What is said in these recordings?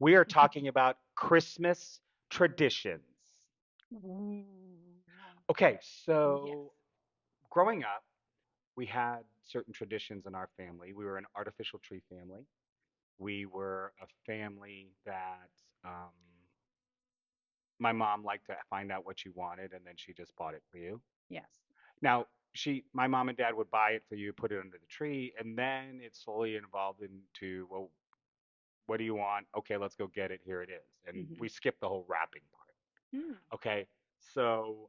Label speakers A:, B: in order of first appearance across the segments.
A: We are talking about Christmas traditions.
B: Ooh.
A: Okay,
B: Yes.
A: so growing up, we had certain traditions in our family. We were an artificial tree family. We were a family that my mom liked to find out what you wanted and then she just bought it for you.
B: Yes.
A: Now, my mom and dad would buy it for you, put it under the tree, and then it slowly evolved into, well, what do you want? Okay, let's go get it. Here it is. And
B: Hmm.
A: we skipped the whole wrapping part.
B: Mm.
A: Okay, so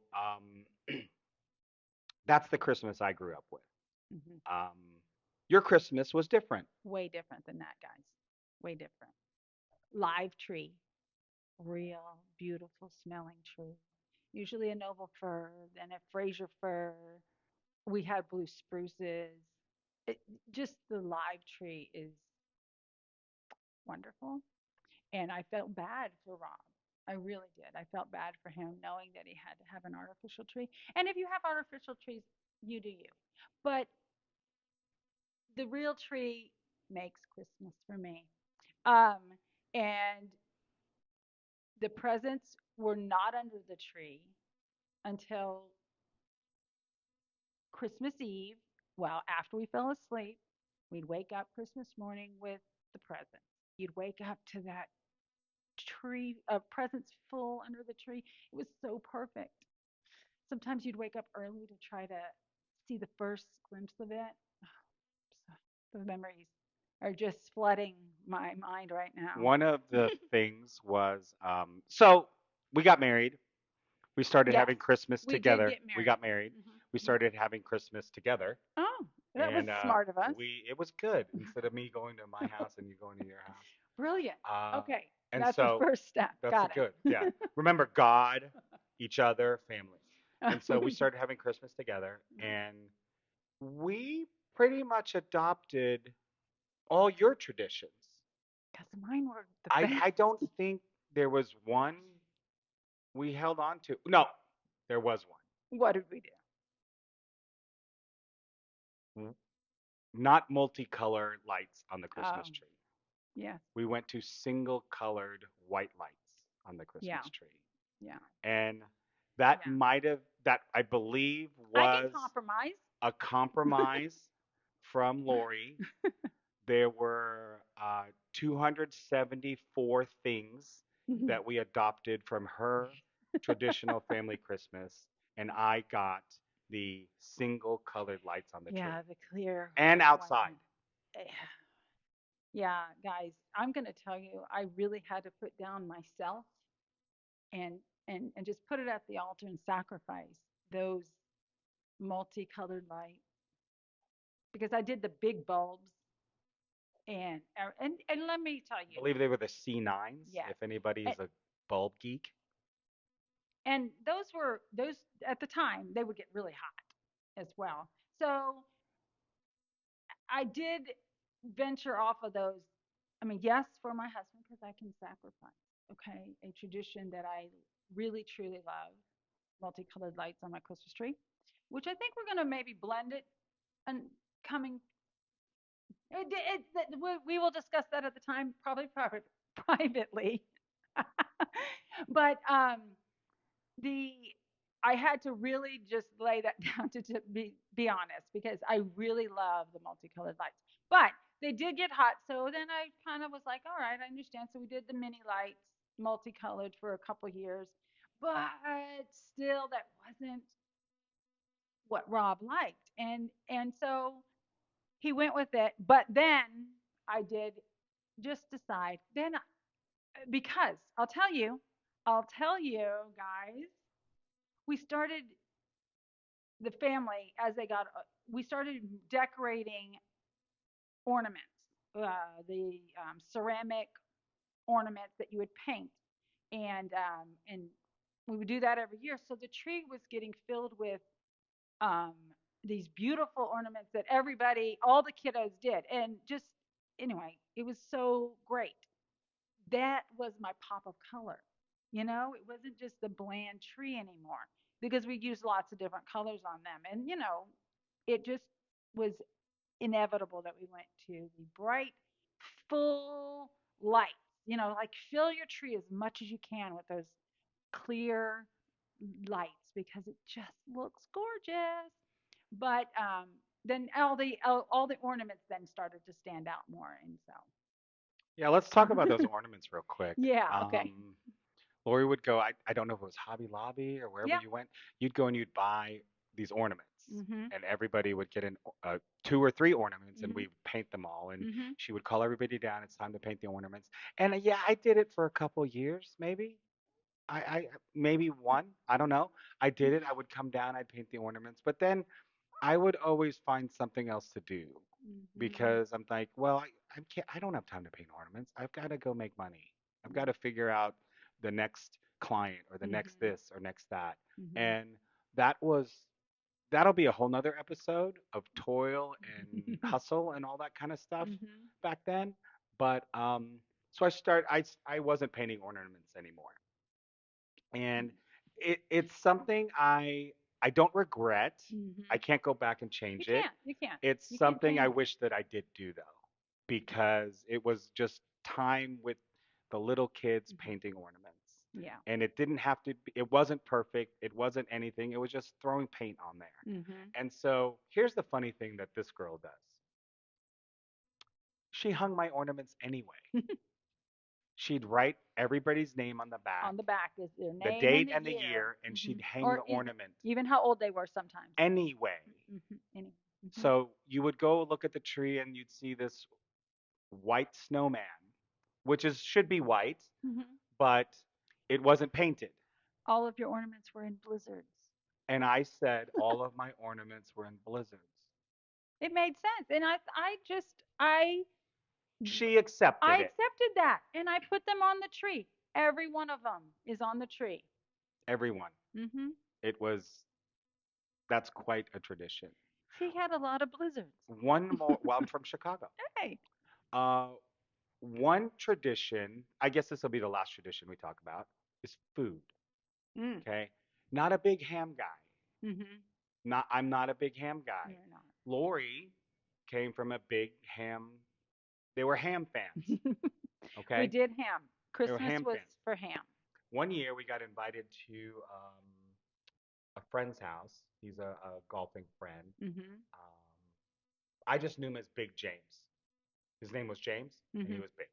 A: that's the Christmas I grew up with.
B: Hmm.
A: Um, your Christmas was different.
B: Way different than that, guys. Way different. Live tree, real, beautiful smelling tree. Usually a noble fir, then a Fraser fir. We had blue spruces. It, just the live tree is wonderful. And I felt bad for Rob. I really did. I felt bad for him knowing that he had to have an artificial tree. And if you have artificial trees, you do you. But the real tree makes Christmas for me. Um, and the presents were not under the tree until Christmas Eve. Well, after we fell asleep, we'd wake up Christmas morning with the presents. You'd wake up to that tree of presents full under the tree. It was so perfect. Sometimes you'd wake up early to try to see the first glimpse of it. The memories are just flooding my mind right now.
A: One of the things was so we got married. We started
B: Yes,
A: having Christmas
B: we did
A: together.
B: get
A: We
B: married.
A: got married. We
B: Hmm. Hmm.
A: started having Christmas together,
B: Oh, that was
A: and
B: smart of us.
A: we it was good instead of me going to my house and you going to your house.
B: Brilliant.
A: Uh,
B: Okay,
A: and
B: that's the
A: so
B: first step.
A: that's a
B: Got
A: good, yeah.
B: it.
A: Remember God, each other, family. And so we started having Christmas together, and we pretty much adopted all your traditions.
B: Because mine were the
A: I
B: best.
A: don't think there was one we held on to. No, there was
B: What did we do?
A: one. Not multicolored lights on the Christmas
B: Um,
A: tree.
B: yes.
A: We went to single colored white lights on the
B: Yeah.
A: Christmas tree.
B: Yeah.
A: And that
B: Yeah.
A: might have, that I believe
B: I can
A: was
B: compromise.
A: a compromise from Lori. There were 274 things that we adopted from her traditional family Christmas, and I got the single colored lights on the
B: Yeah,
A: tree
B: the clear
A: and
B: white
A: outside.
B: one. Eh, Yeah, guys, I'm going to tell you, I really had to put down myself and and just put it at the altar and sacrifice those multicolored lights because I did the big bulbs and let me tell
A: I
B: you,
A: believe they were the C9s,
B: yes,
A: if anybody
B: and,
A: is a bulb geek.
B: and those at the time they would get really hot as well. So I did venture off of those. I mean, yes, for my husband because I can sacrifice. Okay, a tradition that I really truly love, multicolored lights on my Christmas tree, which I think we're gonna maybe blend it and coming. We will discuss that at the time, probably privately. But the I had to really just lay that down to be honest because I really love the multicolored lights. But they did get hot, so then I kind of was like, all right, I understand. So we did the mini lights, multicolored for a couple years, but still that wasn't what Rob liked, and so he went with it. But then I did just decide then because I'll tell you guys, we started the family as they got we started decorating ornaments, the ceramic ornaments that you would paint, and we would do that every year. So the tree was getting filled with um, these beautiful ornaments that everybody, all the kiddos did, and just anyway, it was so great. That was my pop of color. You know, it wasn't just the bland tree anymore because we used lots of different colors on them. And, you know, it just was inevitable that we went to the bright, full lights. like fill your tree as much as you can with those clear lights because it just looks gorgeous. But then all the ornaments then started to stand out more, and so
A: Yeah, let's talk about those ornaments real quick.
B: yeah, okay,
A: Um, Lori would go, I don't know if it was Hobby Lobby or wherever
B: yeah,
A: you went, you'd go and you'd buy these ornaments.
B: mhm,
A: And everybody would get in two or three ornaments and
B: mhm,
A: we would paint them all. And
B: mhm,
A: she would call everybody down, it's time to paint the ornaments. And yeah, I did it for a couple years, maybe. I maybe one, I don't know. I did it. I would come down, I'd paint the ornaments, but then I would always find something else to do
B: mhm,
A: because I'm like, well, I can't, I don't have time to paint ornaments. I've got to go make money. I've got
B: mhm,
A: to figure out the next client or the next
B: mhm,
A: this or next that.
B: mhm.
A: And that was, that'll be a whole nother episode of toil and hustle and all that kind of stuff
B: Mhm.
A: back then. But so I wasn't painting ornaments anymore. And it's something I don't regret. I
B: Mhm.
A: can't go back and
B: You
A: change it.
B: can't. You can't.
A: It's
B: You can't
A: something I
B: change it.
A: wish that I did do though, because it was just time with the little kids
B: Mhm.
A: painting ornaments.
B: Yeah.
A: And it didn't have to be, it wasn't perfect, it wasn't anything, it was just throwing paint on there.
B: Mhm.
A: And so here's the funny thing that this girl does. She hung my ornaments anyway. She'd write everybody's name on the back,
B: On the back is their
A: the
B: name and
A: date
B: the
A: and the
B: year.
A: year, and she'd
B: Mhm.
A: hang the
B: Or
A: ornament
B: even how old they were sometimes.
A: anyway.
B: Mhm. Anyway. Mhm.
A: So you would go look at the tree and you'd see this white snowman, which is should be white,
B: Mhm.
A: but it wasn't painted.
B: All of your ornaments were in blizzards.
A: And I said all of my ornaments were in blizzards.
B: It made sense, and
A: She accepted
B: I
A: it.
B: accepted that, and I put them on the tree. Every one of them is on the tree.
A: Everyone.
B: Mhm.
A: It was that's quite a tradition.
B: She had a lot of blizzards.
A: One more, well, I'm from Chicago.
B: Hey.
A: Uh, one tradition, I guess this will be the last tradition we talk about, is food.
B: Mm.
A: Okay. Not a big ham guy.
B: Mhm.
A: I'm not a big ham guy.
B: You're not.
A: Lori came from a big ham. They were ham fans.
B: We
A: Okay.
B: did ham.
A: They were
B: Christmas
A: ham
B: was
A: fans.
B: for ham.
A: One year we got invited to a friend's house. He's a golfing friend.
B: Mhm.
A: Um, I just knew him as Big James. His name was James, and he
B: Mhm.
A: was big,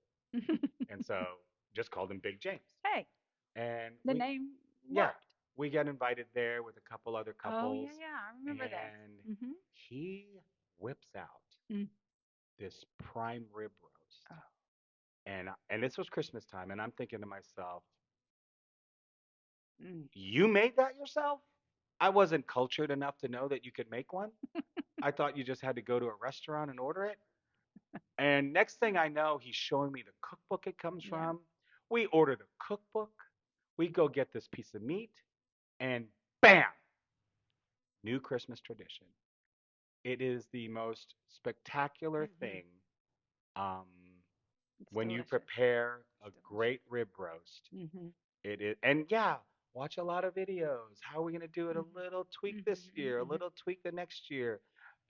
A: and so just called him Big James.
B: Hey,
A: And
B: the name
A: yeah,
B: worked.
A: we got invited there with a couple other
B: Oh
A: couples,
B: yeah, yeah. I remember this.
A: and
B: Mhm.
A: he whips out
B: Mm.
A: this prime rib roast,
B: Oh.
A: and this was Christmas time, and I'm thinking to myself,
B: Mm.
A: you made that yourself? I wasn't cultured enough to know that you could make one. I thought you just had to go to a restaurant and order it. And next thing I know, he's showing me the cookbook it comes
B: Yeah.
A: from. We order the cookbook. We go get this piece of meat, and bam, new Christmas tradition. It is the most spectacular
B: Mhm.
A: thing um,
B: It's
A: when you
B: delicious.
A: prepare a
B: It's delicious.
A: great rib roast.
B: Mhm.
A: It is, and yeah, watch a lot of videos. How are we going to do it? A
B: Mhm.
A: little tweak this
B: Mhm.
A: year, a
B: Mhm.
A: little tweak the next year,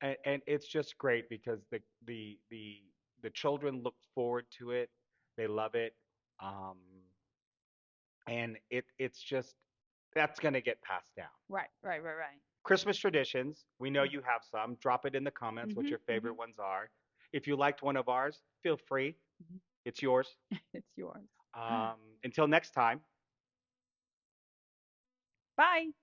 A: and it's just great because the children look forward to it. They love it, um, and it's just that's going to get passed down.
B: Right. Right. Right. Right.
A: Christmas traditions. We know you have some. Drop it in the comments what
B: Mhm.
A: your favorite
B: Mhm.
A: ones are. If you liked one of ours, feel free.
B: Mhm.
A: It's yours.
B: It's yours.
A: Um, until next time.
B: Bye.